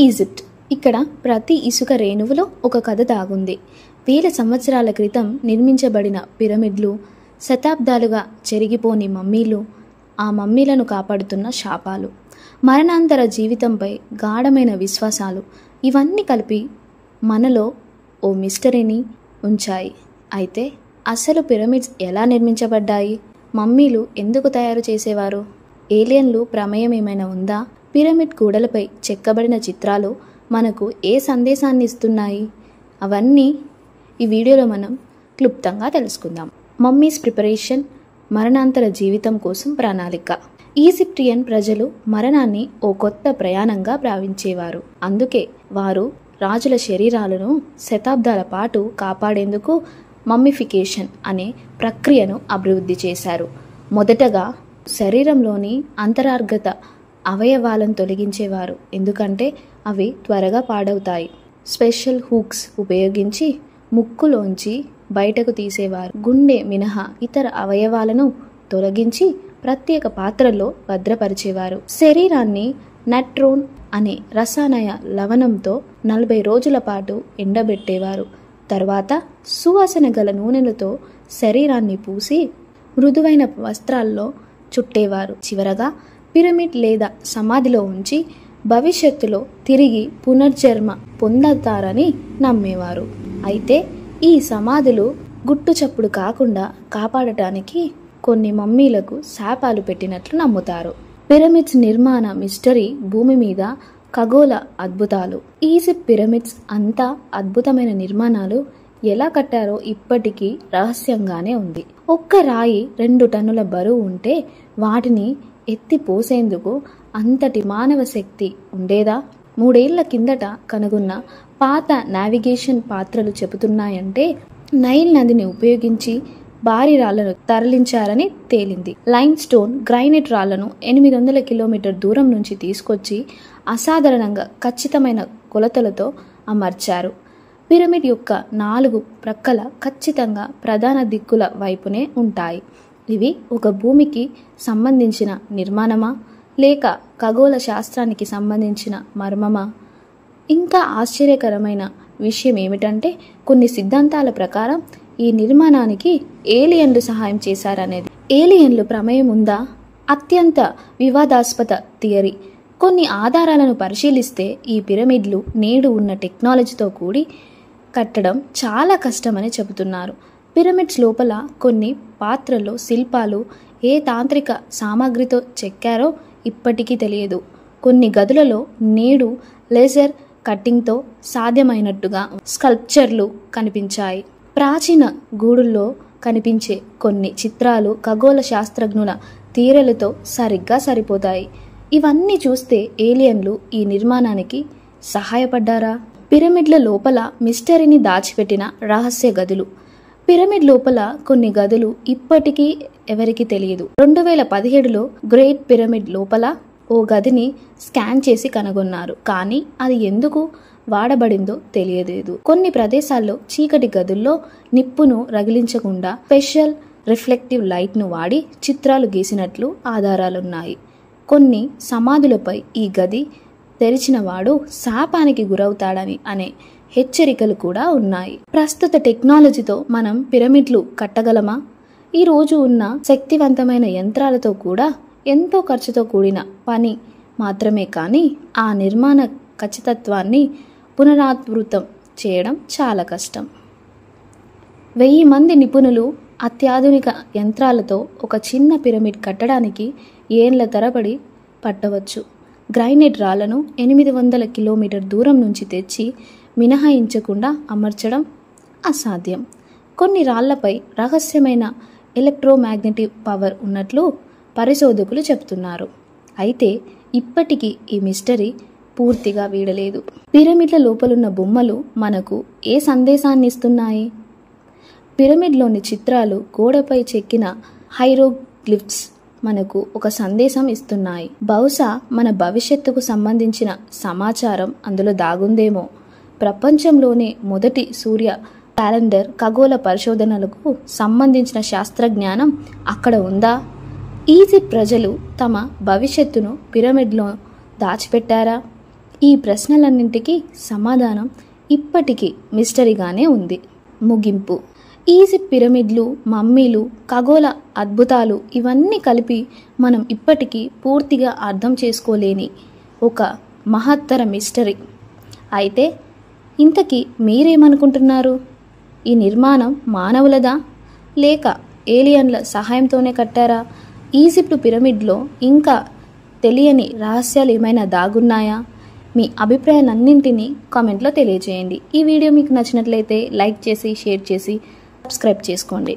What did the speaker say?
Egypt. ఇక్కడ ప్రతి ఇసుక రేణువులో ఒక కథ దాగుంది. వేల సంవత్సరాల క్రితం నిర్మించబడిన పిరమిడ్లు, శతాబ్దాలుగా చెరిగిపోని మమ్మీలు, ఆ మమ్మీలను కాపాడుతున్న శాపాలు, మరణాంతర జీవితంపై గాఢమైన విశ్వాసాలు, ఇవన్నీ కలిపి మనలో ఓ మిస్టరీని ఉంచాయి. అయితే అసలు పిరమిడ్స్ ఎలా నిర్మించబడ్డాయి? మమ్మీలు ఎందుకు తయారు చేసేవారు? ఏలియన్లు ప్రమేయం ఏమైనా ఉందా? పిరమిడ్ గోడలపై చెక్కబడిన చిత్రాలు మనకు ఏ సందేశాన్ని ఇస్తున్నాయి? అవన్నీ ఈ వీడియోలో మనం క్లుప్తంగా తెలుసుకుందాం. మమ్మీస్ ప్రిపరేషన్, మరణాంతర జీవితం కోసం ప్రణాళిక. ఈజిప్టియన్ ప్రజలు మరణాన్ని ఓ కొత్త ప్రయాణంగా భావించేవారు. అందుకే వారు రాజుల శరీరాలను శతాబ్దాల పాటు కాపాడేందుకు మమ్మిఫికేషన్ అనే ప్రక్రియను అభివృద్ధి చేశారు. మొదటగా శరీరంలోని అంతరార్గత అవయవాలను తొలగించేవారు, ఎందుకంటే అవి త్వరగా పాడవుతాయి. స్పెషల్ హూక్స్ ఉపయోగించి ముక్కులోంచి బయటకు తీసేవారు. గుండె మినహా ఇతర అవయవాలను తొలగించి ప్రత్యేక పాత్రల్లో భద్రపరిచేవారు. శరీరాన్ని నట్రోన్ అనే రసాయన లవణంతో 40 రోజుల పాటు ఎండబెట్టేవారు. తర్వాత సువాసన గల నూనెలతో శరీరాన్ని పూసి మృదువైన వస్త్రాల్లో చుట్టేవారు. చివరగా పిరమిడ్ లేదా సమాధిలో ఉంచి భవిష్యత్తులో తిరిగి పునర్జన్మ పొందుతారని నమ్మేవారు. అయితే ఈ సమాధులు గుట్టుచప్పుడు కాకుండా కాపాడటానికి కొన్ని మమ్మీలకు శాపాలు పెట్టినట్లు నమ్ముతారు. పిరమిడ్స్ నిర్మాణ మిస్టరీ, భూమి మీద ఖగోళ అద్భుతాలు. ఈజిప్ట్ పిరమిడ్స్ అంతా అద్భుతమైన నిర్మాణాలు ఎలా కట్టారో ఇప్పటికీ రహస్యంగానే ఉంది. ఒక్క రాయి 2 టన్నుల బరువు ఉంటే వాటిని ఎత్తిపోసేందుకు అంతటి మానవ శక్తి ఉండేదా? 3 ఏళ్ల కిందట కనుగొన్న పాత నావిగేషన్ పాత్రలు చెబుతున్నాయంటే నైల్ నదిని ఉపయోగించి భారీ రాళ్లను తరలించారని తేలింది. లైమ్ స్టోన్, గ్రైనైట్ రాళ్లను 800 కిలోమీటర్ దూరం నుంచి తీసుకొచ్చి అసాధారణంగా ఖచ్చితమైన కొలతలతో అమర్చారు. పిరమిడ్ యొక్క 4 ప్రక్కల ఖచ్చితంగా ప్రధాన దిక్కుల వైపునే ఉంటాయి. ఇవి ఒక భూమికి సంబంధించిన నిర్మాణమా, లేక ఖగోళ శాస్త్రానికి సంబంధించిన మర్మమా? ఇంకా ఆశ్చర్యకరమైన విషయం ఏమిటంటే కొన్ని సిద్ధాంతాల ప్రకారం ఈ నిర్మాణానికి ఏలియన్లు సహాయం చేశారనేది. ఏలియన్లు ప్రమేయం ఉందా? అత్యంత వివాదాస్పద థియరీ. కొన్ని ఆధారాలను పరిశీలిస్తే ఈ పిరమిడ్లు నేడు ఉన్న టెక్నాలజీతో కూడి కట్టడం చాలా కష్టమని చెబుతున్నారు. పిరమిడ్స్ లోపల కొన్ని పాత్రల్లో శిల్పాలు ఏ తాంత్రిక సామాగ్రితో చెక్కారో ఇప్పటికీ తెలియదు. కొన్ని గదులలో నేడు లేజర్ కట్టింగ్తో సాధ్యమైనట్టుగా స్కల్ప్చర్లు కనిపించాయి. ప్రాచీన గూడుల్లో కనిపించే కొన్ని చిత్రాలు ఖగోళ శాస్త్రజ్ఞుల థియరీలతో సరిగ్గా సరిపోతాయి. ఇవన్నీ చూస్తే ఏలియన్లు ఈ నిర్మాణానికి సహాయపడ్డారా? పిరమిడ్ల లోపల మిస్టరీని దాచిపెట్టిన రహస్య గదులు. పిరమిడ్ లోపల కొన్ని గదులు ఇప్పటికీ ఎవరికి తెలియదు. 2017లో గ్రేట్ పిరమిడ్ లోపల ఓ గదిని స్కాన్ చేసి కనుగొన్నారు. కానీ అది ఎందుకు వాడబడిందో తెలియలేదు. కొన్ని ప్రదేశాల్లో చీకటి గదుల్లో నిప్పును రగిలించకుండా స్పెషల్ రిఫ్లెక్టివ్ లైట్ను వాడి చిత్రాలు గీసినట్లు ఆధారాలున్నాయి. కొన్ని సమాధులపై ఈ గది తెరిచిన వాడు శాపానికి గురవుతాడని అనే హెచ్చరికలు కూడా ఉన్నాయి. ప్రస్తుత టెక్నాలజీతో మనం పిరమిడ్లు కట్టగలమా? ఈ రోజు ఉన్న శక్తివంతమైన యంత్రాలతో కూడా ఎంతో ఖర్చుతో కూడిన పని మాత్రమే, కానీ ఆ నిర్మాణ ఖచ్చితత్వాన్ని పునరావృతం చేయడం చాలా కష్టం. 1000 మంది నిపుణులు అత్యాధునిక యంత్రాలతో ఒక చిన్న పిరమిడ్ కట్టడానికి ఏళ్ల తరబడి పట్టవచ్చు. గ్రైనైట్ రాళ్లను 800 కిలోమీటర్ దూరం నుంచి తెచ్చి మినహాయించకుండా అమర్చడం అసాధ్యం. కొన్ని రాళ్లపై రహస్యమైన ఎలక్ట్రోమాగ్నెటిక్ పవర్ ఉన్నట్లు పరిశోధకులు చెబుతున్నారు. అయితే ఇప్పటికీ ఈ మిస్టరీ పూర్తిగా వీడలేదు. పిరమిడ్ల లోపలున్న బొమ్మలు మనకు ఏ సందేశాన్ని ఇస్తున్నాయి? పిరమిడ్లోని చిత్రాలు, గోడపై చెక్కిన హైరోగ్లిఫ్స్ మనకు ఒక సందేశం ఇస్తున్నాయి. బహుశా మన భవిష్యత్తుకు సంబంధించిన సమాచారం అందులో దాగుందేమో. ప్రపంచంలోనే మొదటి సూర్య క్యాలెండర్, ఖగోళ పరిశోధనలకు సంబంధించిన శాస్త్రజ్ఞానం అక్కడ ఉందా? ఈజిప్ట్ ప్రజలు తమ భవిష్యత్తును పిరమిడ్లో దాచిపెట్టారా? ఈ ప్రశ్నలన్నింటికీ సమాధానం ఇప్పటికీ మిస్టరీగానే ఉంది. ముగింపు: ఈజిప్ట్ పిరమిడ్లు, మమ్మీలు, ఖగోళ అద్భుతాలు ఇవన్నీ కలిపి మనం ఇప్పటికీ పూర్తిగా అర్థం చేసుకోలేని ఒక మహత్తర మిస్టరీ. అయితే ఇంతకీ మీరేమనుకుంటున్నారు? ఈ నిర్మాణం మానవులదా లేక ఏలియన్ల సహాయంతోనే కట్టారా? ఈజిప్టు పిరమిడ్లో ఇంకా తెలియని రహస్యాలు ఏమైనా దాగున్నాయా? మీ అభిప్రాయాలన్నింటినీ కామెంట్లో తెలియజేయండి. ఈ వీడియో మీకు నచ్చినట్లయితే లైక్ చేసి, షేర్ చేసి, సబ్స్క్రైబ్ చేసుకోండి.